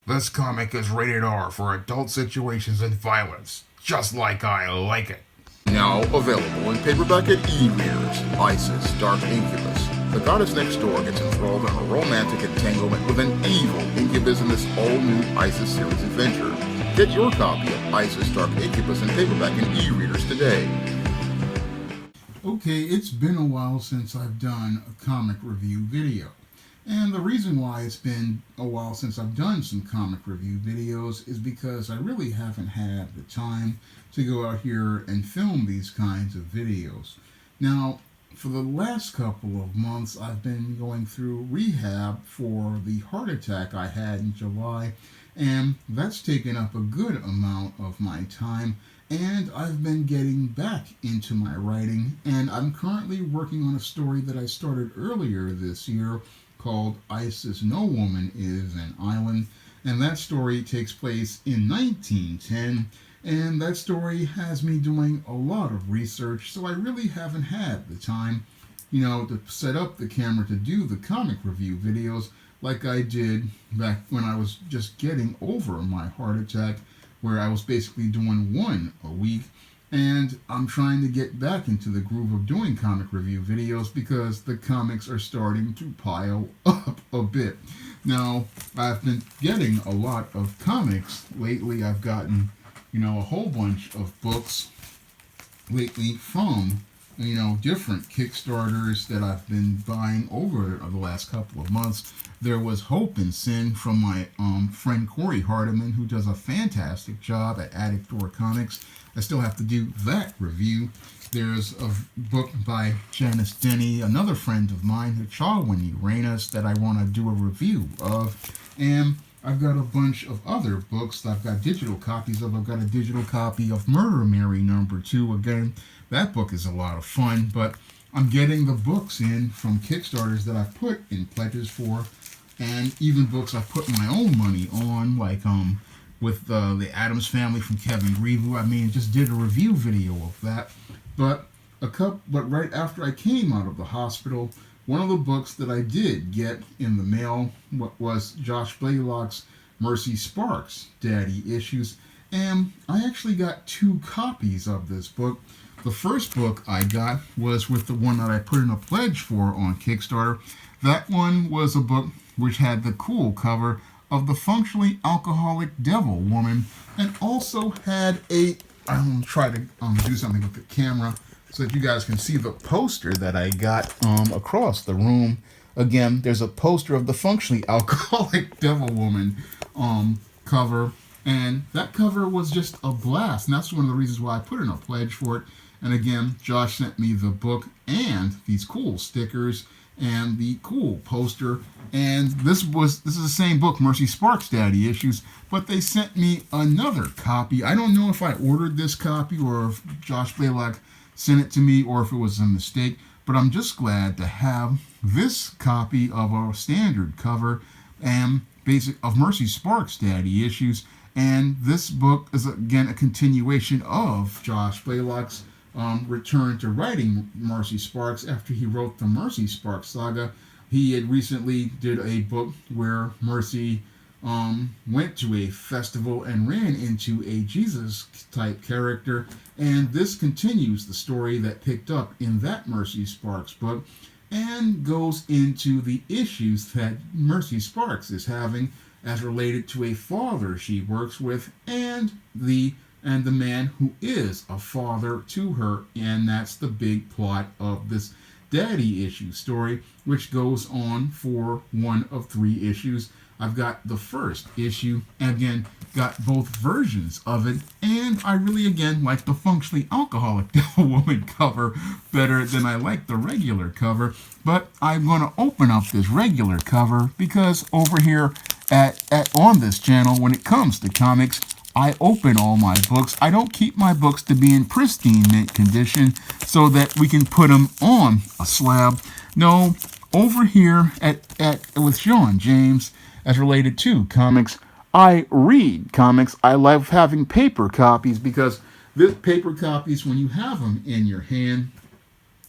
This comic is rated R for adult situations and violence, just like I like it. Now available in paperback at e-readers, Isis, Dark Incubus. The goddess next door gets enthralled in a romantic entanglement with an evil incubus in this all-new Isis series adventure. Get your copy of Isis, Dark Incubus in paperback and e-readers today. Okay, it's been a while since I've done a comic review video. And the reason why it's been a while since I've done some comic review videos is because I really haven't had the time to go out here and film these kinds of videos. Now, for the last couple of months, I've been going through rehab for the heart attack I had in July, and that's taken up a good amount of my time, and I've been getting back into my writing, and I'm currently working on a story that I started earlier this year called Isis No Woman is an Island, and that story takes place in 1910, and that story has me doing a lot of research, so I really haven't had the time, to set up the camera to do the comic review videos like I did back when I was just getting over my heart attack, where I was basically doing one a week. And I'm trying to get back into the groove of doing comic review videos because the comics are starting to pile up a bit. Now, I've been getting a lot of comics lately. I've gotten, a whole bunch of books lately from, different Kickstarters that I've been buying over the last couple of months. There was Hope and Sin from my friend Corey Hardiman, who does a fantastic job at Attic Door Comics. I still have to do that review. There's a book by Janice Denny, another friend of mine, Charwin Uranus, that I want to do a review of. And I've got a bunch of other books that I've got digital copies of. I've got a digital copy of Murder Mary #2. Again, that book is a lot of fun, but I'm getting the books in from Kickstarters that I've put in pledges for, and even books I've put my own money on, like with the Addams Family from Kevin Greville. Just did a review video of that. But right after I came out of the hospital, one of the books that I did get in the mail was Josh Blaylock's Mercy Sparx Daddy Issues, and I actually got 2 copies of this book. The first book I got was with the one that I put in a pledge for on Kickstarter. That one was a book which had the cool cover of the functionally alcoholic devil woman, and also had I'm going to try to do something with the camera so that you guys can see the poster that I got across the room. Again, there's a poster of the functionally alcoholic devil woman cover, and that cover was just a blast, and that's one of the reasons why I put in a pledge for it. And again, Josh sent me the book and these cool stickers and the cool poster. And this is the same book, Mercy Sparx Daddy Issues, but they sent me another copy. I don't know if I ordered this copy or if Josh Blaylock sent it to me or if it was a mistake, but I'm just glad to have this copy of our standard cover and of Mercy Sparx Daddy Issues. And this book is again a continuation of Josh Blaylock's return to writing Mercy Sparx after he wrote the Mercy Sparx saga. He had recently did a book where Mercy went to a festival and ran into a Jesus-type character, and this continues the story that picked up in that Mercy Sparx book and goes into the issues that Mercy Sparx is having as related to a father she works with and the man who is a father to her, and that's the big plot of this daddy issue story, which goes on for one of 3 issues. I've got the first issue, and again, got both versions of it, and I really, again, like the functionally alcoholic devil woman cover better than I like the regular cover, but I'm going to open up this regular cover because over here on this channel, when it comes to comics, I open all my books. I don't keep my books to be in pristine mint condition so that we can put them on a slab. No, over here with Sean James, as related to comics, I read comics. I love having paper copies because this paper copies, when you have them in your hand,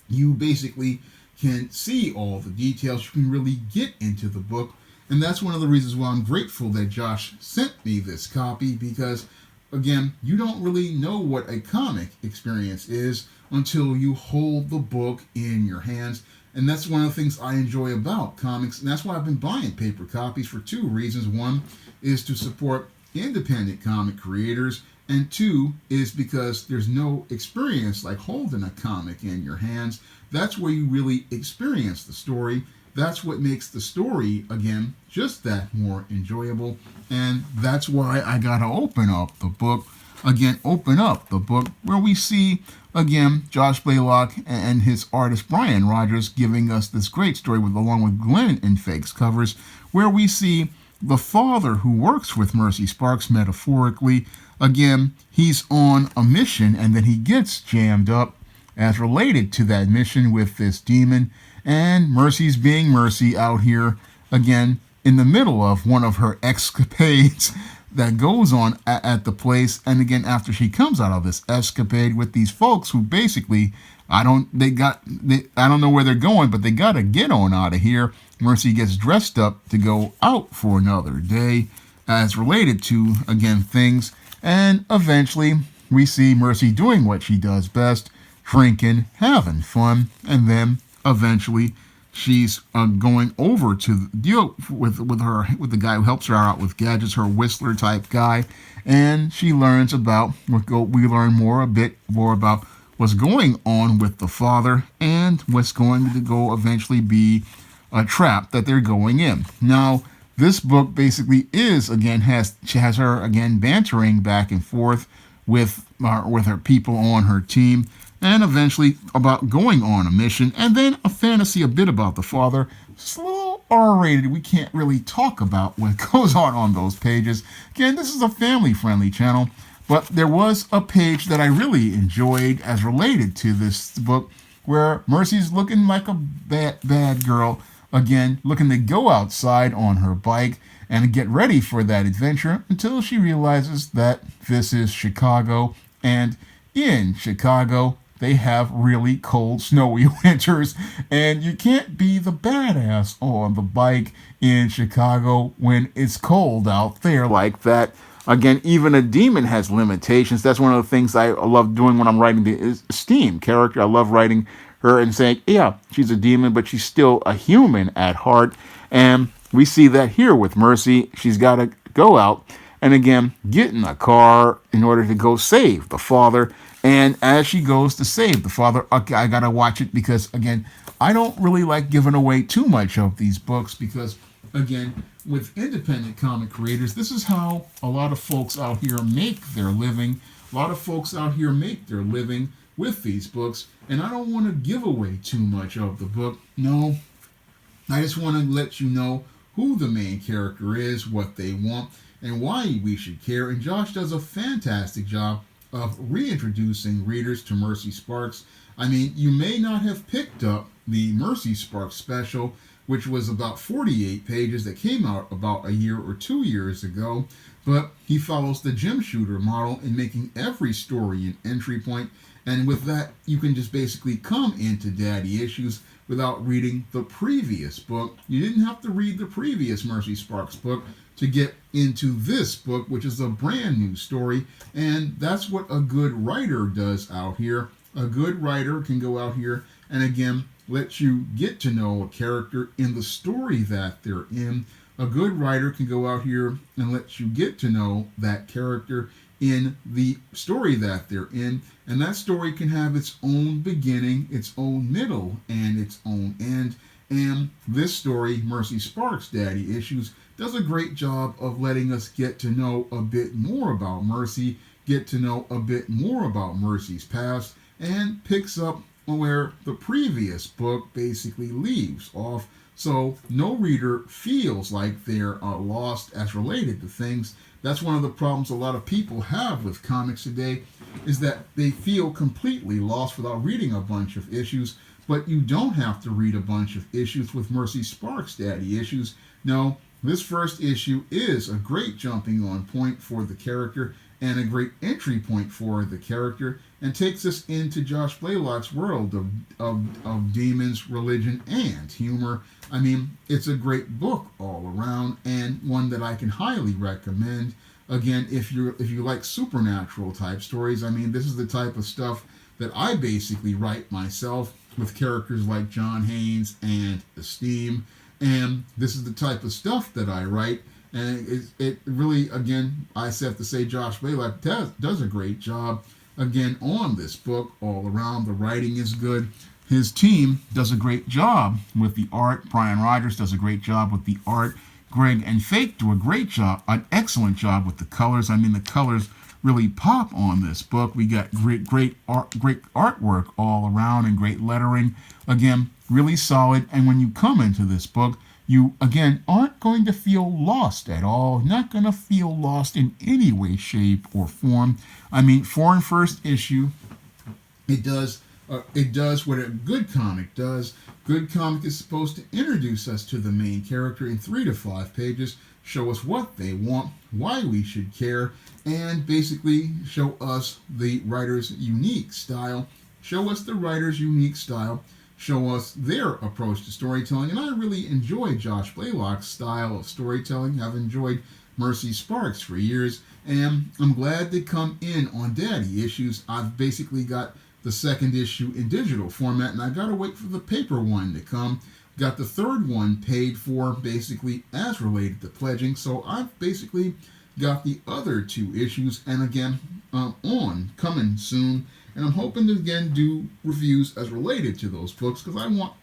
you basically can see all the details. You can really get into the book And that's one of the reasons why I'm grateful that Josh sent me this copy, because, again, you don't really know what a comic experience is until you hold the book in your hands. And that's one of the things I enjoy about comics. And that's why I've been buying paper copies for two reasons. One is to support independent comic creators, and two is because there's no experience like holding a comic in your hands. That's where you really experience the story. That's what makes the story, again, just that more enjoyable. And that's why I gotta open up the book. Again, open up the book where we see, again, Josh Blaylock and his artist Brian Rogers giving us this great story along with Glenn and Fakes covers, where we see the father who works with Mercy Sparx metaphorically. Again, he's on a mission and then he gets jammed up as related to that mission with this demon. And Mercy's being Mercy out here, again, in the middle of one of her escapades that goes on at the place. And again, after she comes out of this escapade with these folks who basically, I don't know where they're going, but they got to get on out of here. Mercy gets dressed up to go out for another day as related to, again, things. And eventually we see Mercy doing what she does best, drinking, having fun, and then eventually she's going over to deal with the guy who helps her out with gadgets, her whistler type guy, and she learns about we learn a bit more about what's going on with the father and what's going to go eventually be a trap that they're going in. Now, this book basically has her again bantering back and forth with her people on her team, and eventually about going on a mission, and then a fantasy a bit about the father. It's a little R-rated. We can't really talk about what goes on those pages. Again, this is a family-friendly channel, but there was a page that I really enjoyed as related to this book, where Mercy's looking like a bad girl, again, looking to go outside on her bike and get ready for that adventure until she realizes that this is Chicago, and in Chicago, they have really cold, snowy winters, and you can't be the badass on the bike in Chicago when it's cold out there like that. Again, even a demon has limitations. That's one of the things I love doing when I'm writing the Steam character. I love writing her and saying, yeah, she's a demon, but she's still a human at heart. And we see that here with Mercy. She's got to go out and, again, get in a car in order to go save the father. And as she goes to save the father, okay, I got to watch it because, again, I don't really like giving away too much of these books because, again, with independent comic creators, this is how a lot of folks out here make their living. A lot of folks out here make their living with these books, and I don't want to give away too much of the book. No, I just want to let you know who the main character is, what they want, and why we should care. And Josh does a fantastic job of reintroducing readers to Mercy Sparx. I mean, you may not have picked up the Mercy Sparx special, which was about 48 pages that came out about a year or 2 years ago, but he follows the Jim Shooter model in making every story an entry point, and with that, you can just basically come into Daddy Issues without reading the previous book. You didn't have to read the previous Mercy Sparx book to get into this book, which is a brand new story, and that's what a good writer does out here. A good writer can go out here and, again, let you get to know a character in the story that they're in. A good writer can go out here and let you get to know that character in the story that they're in, and that story can have its own beginning, its own middle, and its own end. And this story, Mercy Sparx Daddy Issues, does a great job of letting us get to know a bit more about Mercy, get to know a bit more about Mercy's past, and picks up where the previous book basically leaves off, so no reader feels like they're lost as related to things. That's one of the problems a lot of people have with comics today, is that they feel completely lost without reading a bunch of issues. But you don't have to read a bunch of issues with Mercy Sparx Daddy Issues. No, this first issue is a great jumping on point for the character and a great entry point for the character, and takes us into Josh Blaylock's world of demons, religion, and humor. I mean, it's a great book all around, and one that I can highly recommend. Again, if you like supernatural type stories, I mean, this is the type of stuff that I basically write myself with characters like John Haynes and Esteem, and this is the type of stuff that I write. And it really, again, I have to say Josh Blaylock does a great job, again, on this book all around. The writing is good. His team does a great job with the art. Brian Rogers does a great job with the art. Greg and Fake do a great job, an excellent job with the colors. I mean, the colors really pop on this book. We got great artwork all around and great lettering. Again, really solid. And when you come into this book, you, again, aren't going to feel lost at all. Not going to feel lost in any way, shape, or form. I mean, for an first issue, it does what a good comic does. Good comic is supposed to introduce us to the main character in 3 to 5 pages, show us what they want, why we should care, and basically show us the writer's unique style. Show us their approach to storytelling. And I really enjoy Josh Blaylock's style of storytelling. I've enjoyed Mercy Sparx for years, and I'm glad to come in on Daddy issues. I've basically got the second issue in digital format, and I gotta wait for the paper one to come. Got the third one paid for, basically as related to pledging, so I've basically got the other 2 issues, and again, coming soon. And I'm hoping to again do reviews as related to those books, because I want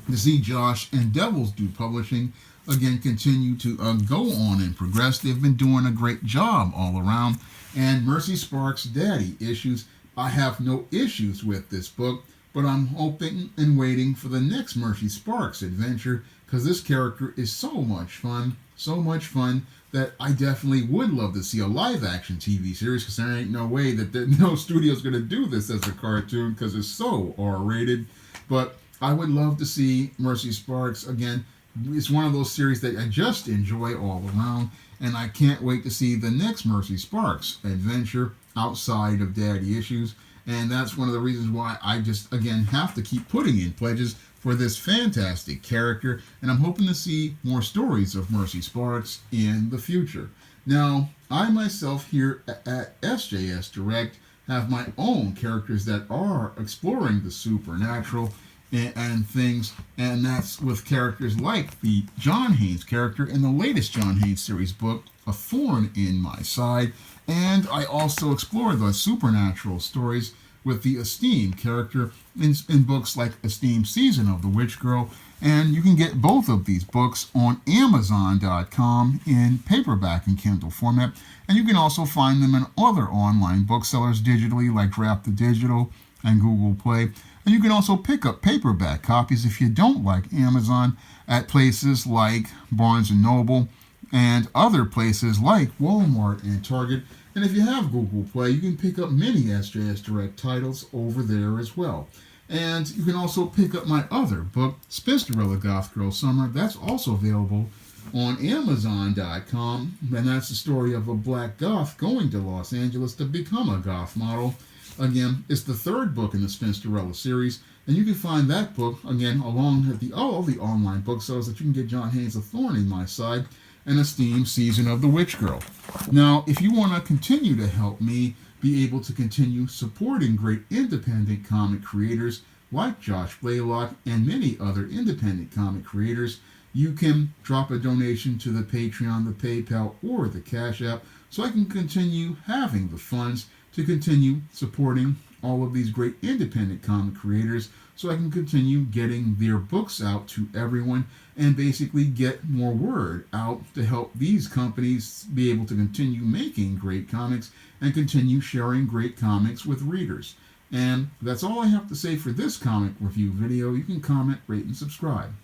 to see Josh and Devil's Due Publishing again continue to go on and progress. They've been doing a great job all around. And Mercy Sparx Daddy issues, I have no issues with this book, but I'm hoping and waiting for the next Mercy Sparx adventure, because this character is so much fun that I definitely would love to see a live-action TV series, because there ain't no way that no studio's going to do this as a cartoon, because it's so R-rated. But I would love to see Mercy Sparx again. It's one of those series that I just enjoy all around, and I can't wait to see the next Mercy Sparx adventure outside of Daddy issues. And that's one of the reasons why I just, again, have to keep putting in pledges for this fantastic character, and I'm hoping to see more stories of Mercy Sparx in the future. Now, I myself here at SJS Direct have my own characters that are exploring the supernatural and things, and that's with characters like the John Haynes character in the latest John Haynes series book, A Thorn in My Side, and I also explore the supernatural stories with the Esteem character in books like Esteem Season of the Witch Girl, and you can get both of these books on Amazon.com in paperback and Kindle format, and you can also find them in other online booksellers digitally like Draft the Digital and Google Play. And you can also pick up paperback copies if you don't like Amazon at places like Barnes & Noble and other places like Walmart and Target. And if you have Google Play, you can pick up many SJS Direct titles over there as well. And you can also pick up my other book, Spinsterella Goth Girl Summer. That's also available on Amazon.com. And that's the story of a black goth going to Los Angeles to become a goth model. Again, it's the third book in the Spinsterella series, and you can find that book, again, along with all the online booksellers that you can get John Haynes' A Thorn in My Side and Esteem Season of the Witch Girl. Now, if you want to continue to help me be able to continue supporting great independent comic creators like Josh Blaylock and many other independent comic creators, you can drop a donation to the Patreon, the PayPal, or the Cash App, so I can continue having the funds to continue supporting all of these great independent comic creators, so I can continue getting their books out to everyone and basically get more word out to help these companies be able to continue making great comics and continue sharing great comics with readers. And that's all I have to say for this comic review video. You can comment, rate, and subscribe.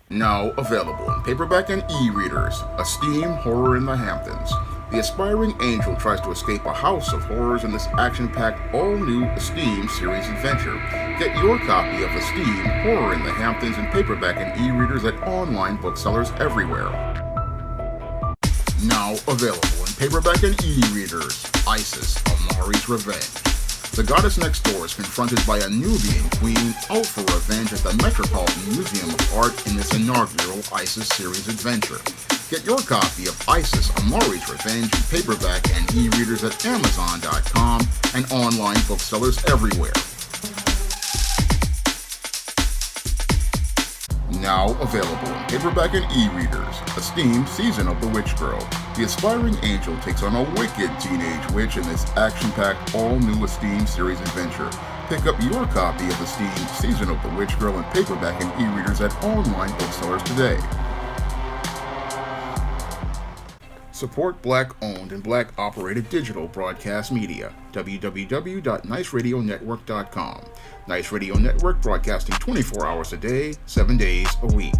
Now available in paperback and e-readers, Esteem Horror in the Hamptons. The aspiring angel tries to escape a house of horrors in this action-packed, all-new Esteem series adventure. Get your copy of Esteem Horror in the Hamptons in paperback and e-readers at online booksellers everywhere. Now available in paperback and e-readers, Isis, Amari's Revenge. The goddess next door is confronted by a Nubian queen out for revenge at the Metropolitan Museum of Art in this inaugural Isis series adventure. Get your copy of Isis, Amari's Revenge in paperback and e-readers at Amazon.com and online booksellers everywhere. Now available in paperback and e-readers, Esteemed Season of the Witch Girl. The aspiring angel takes on a wicked teenage witch in this action-packed, all-new Esteemed series adventure. Pick up your copy of Esteemed Season of the Witch Girl in paperback and e-readers at online booksellers today. Support Black-owned and Black-operated digital broadcast media. www.niceradionetwork.com. Nice Radio Network broadcasting 24 hours a day, 7 days a week.